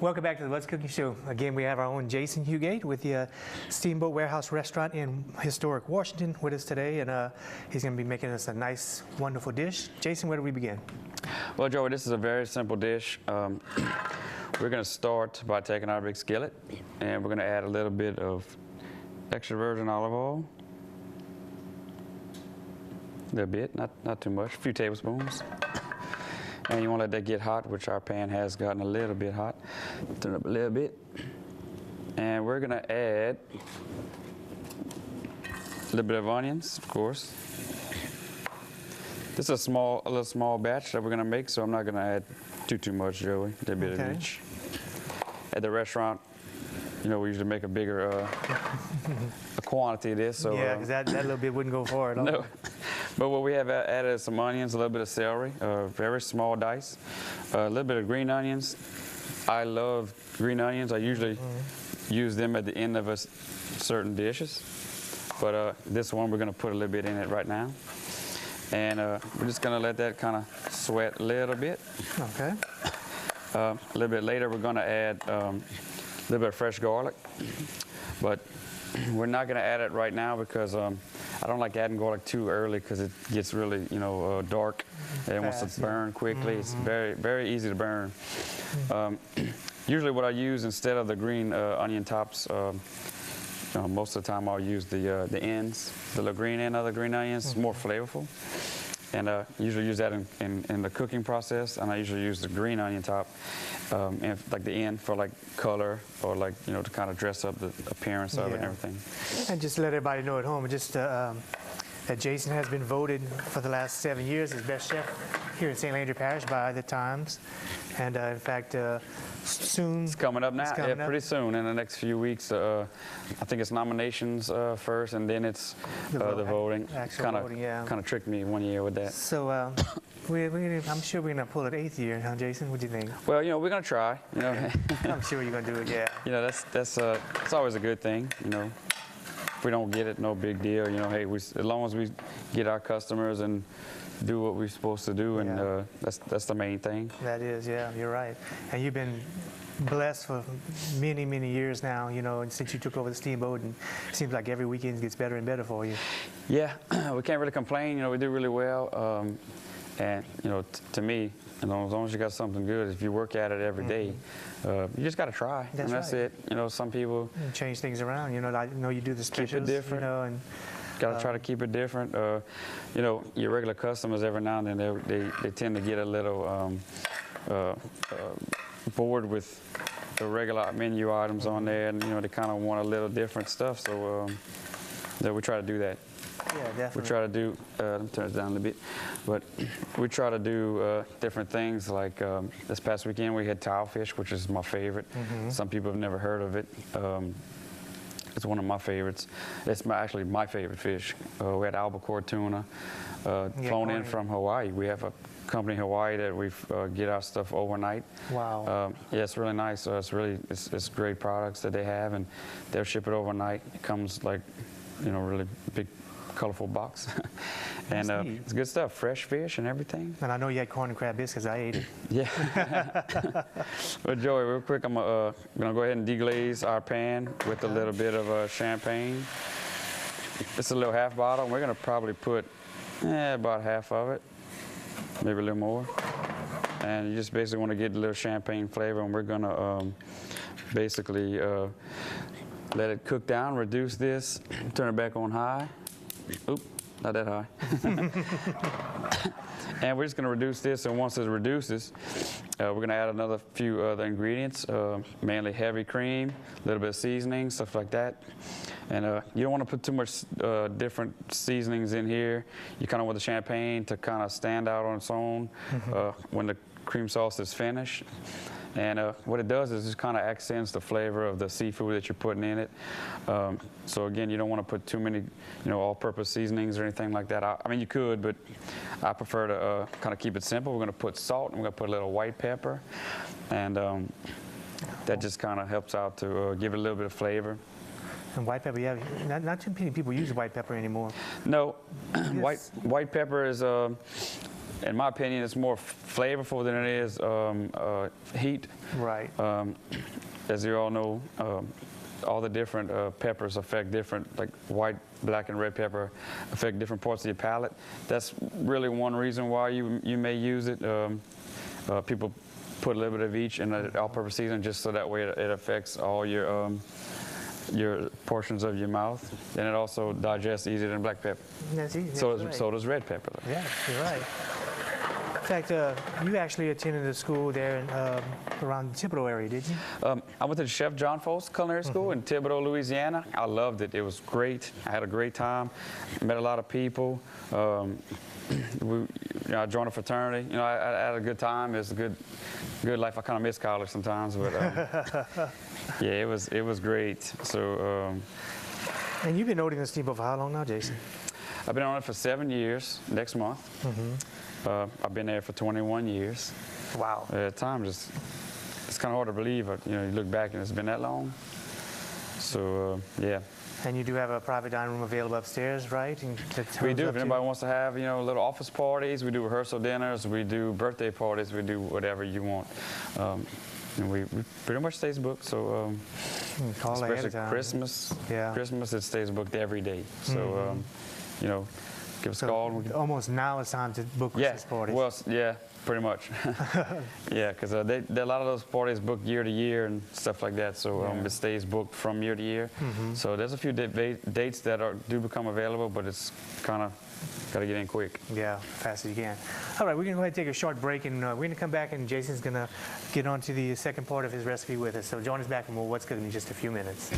Welcome back to the What's Cooking Show. Again, we have our own Jason Hugate with the Steamboat Warehouse Restaurant in historic Washington with us today, and he's going to be making us a nice, wonderful dish. Jason, where do we begin? Well, Joey, this is a very simple dish. We're going to start by taking our big skillet, and we're going to add a little bit of extra virgin olive oil. A little bit, not too much, a few tablespoons. And you want to let that get hot, which our pan has gotten a little bit hot. Turn it up a little bit. And we're going to add a little bit of onions, of course. This is a little small batch that we're going to make, so I'm not going to add too much, Joey. A little bit of each. At the restaurant, you know, we usually make a bigger a quantity of this. So, yeah, because that little bit wouldn't go far at all. No. But what we have added is some onions, a little bit of celery, very small dice, a little bit of green onions. I love green onions. I usually use them at the end of certain dishes. But this one, we're going to put a little bit in it right now. And we're just going to let that kind of sweat a little bit. Okay. A little bit later, we're going to add a little bit of fresh garlic. But we're not going to add it right now because I don't like adding garlic too early because it gets really, you know, dark and it wants to burn quickly. It's very, very easy to burn. Usually what I use instead of the green onion tops, most of the time I'll use the ends, the little green end of the green onions. It's more flavorful. And I usually use that in the cooking process, and I usually use the green onion top, and like the end for like color or like, you know, to kind of dress up the appearance of it and everything. And just let everybody know at home, just that Jason has been voted for the last 7 years as best chef here in St. Landry Parish by the Times, and in fact, soon. It's coming up now. Yeah, pretty soon in the next few weeks. I think it's nominations first, and then it's the voting. Kind of tricked me one year with that. So I'm sure we're gonna pull it 8th year, huh, Jason? What do you think? Well, you know, we're gonna try. You know, I'm sure you're gonna do it. Yeah. You know, that's it's always a good thing. You know, if we don't get it, no big deal. You know, hey, as long as we get our customers and do what we're supposed to do, and that's the main thing. That is, yeah, you're right. And you've been blessed for many, many years now, you know, and since you took over the Steamboat, and it seems like every weekend gets better and better for you. Yeah, we can't really complain. You know, we do really well. And, you know, to me, as long as you got something good, if you work at it every day, you just got to try. That's it. You know, some people change things around. You know, I know you do the specials. Keep it different. You know, and got to try to keep it different. You know, your regular customers every now and then they tend to get a little bored with the regular menu items on there, and you know they kind of want a little different stuff. So we try to do that. Yeah, definitely. We try to do. Let me turn it down a little bit, but we try to do different things. Like this past weekend, we had tilefish, which is my favorite. Some people have never heard of it. It's one of my favorites. It's actually my favorite fish. We had albacore tuna flown in from Hawaii. We have a company in Hawaii that we get our stuff overnight. Wow. Yeah, it's really nice. It's great products that they have, and they'll ship it overnight. It comes like, you know, really big, colorful box. And it's good stuff, fresh fish and everything. And I know you had corn and crab biscuits. I ate it. Yeah. But Joey, real quick, I'm gonna go ahead and deglaze our pan with a little bit of champagne. It's a little half bottle. We're gonna probably put about half of it, maybe a little more. And you just basically want to get a little champagne flavor, and we're gonna basically let it cook down, reduce this, turn it back on high. Oop, not that high. And we're just going to reduce this, and once it reduces, we're going to add another few other ingredients, mainly heavy cream, a little bit of seasoning, stuff like that. And you don't want to put too much different seasonings in here. You kind of want the champagne to kind of stand out on its own when the cream sauce is finished. And what it does is just kind of accents the flavor of the seafood that you're putting in it. So again, you don't want to put too many, you know, all-purpose seasonings or anything like that. I mean, you could, but I prefer to kind of keep it simple. We're going to put salt, and we're going to put a little white pepper, and that just kind of helps out to give it a little bit of flavor. And white pepper, yeah, not too many people use white pepper anymore. No, white pepper is in my opinion, it's more flavorful than it is heat. Right. As you all know, all the different peppers affect different, like white, black, and red pepper affect different parts of your palate. That's really one reason why you may use it. People put a little bit of each in an all-purpose seasoning just so that way it affects all your portions of your mouth, and it also digests easier than black pepper. That's easy. So does red pepper. Yeah, you're right. In fact, you actually attended a school there in, around the Thibodeau area, did you? I went to the Chef John Fost Culinary School in Thibodeau, Louisiana. I loved it. It was great. I had a great time. Met a lot of people. I joined a fraternity. I had a good time. It was a good life. I kind of miss college sometimes, but yeah, it was great. So. And you've been owning the steamboat for how long now, Jason? I've been on it for 7 years. Next month. I've been there for 21 years. Wow. Time it's kind of hard to believe. You look back and it's been that long. So yeah. And you do have a private dining room available upstairs, right? We do. If anybody wants to have, little office parties, we do rehearsal dinners, we do birthday parties, we do whatever you want. And we pretty much stays booked. So call ahead of especially time. Christmas. Yeah. Christmas, it stays booked every day. So give us a call. Almost now it's time to book Christmas parties. Well, yeah, pretty much. Yeah, because a lot of those parties book year to year and stuff like that. So it stays booked from year to year. So there's a few dates that do become available, but it's kind of got to get in quick. Yeah, fast as you can. All right, we're going to go ahead and take a short break, and we're going to come back, and Jason's going to get on to the second part of his recipe with us. So join us back in what's going to be just a few minutes.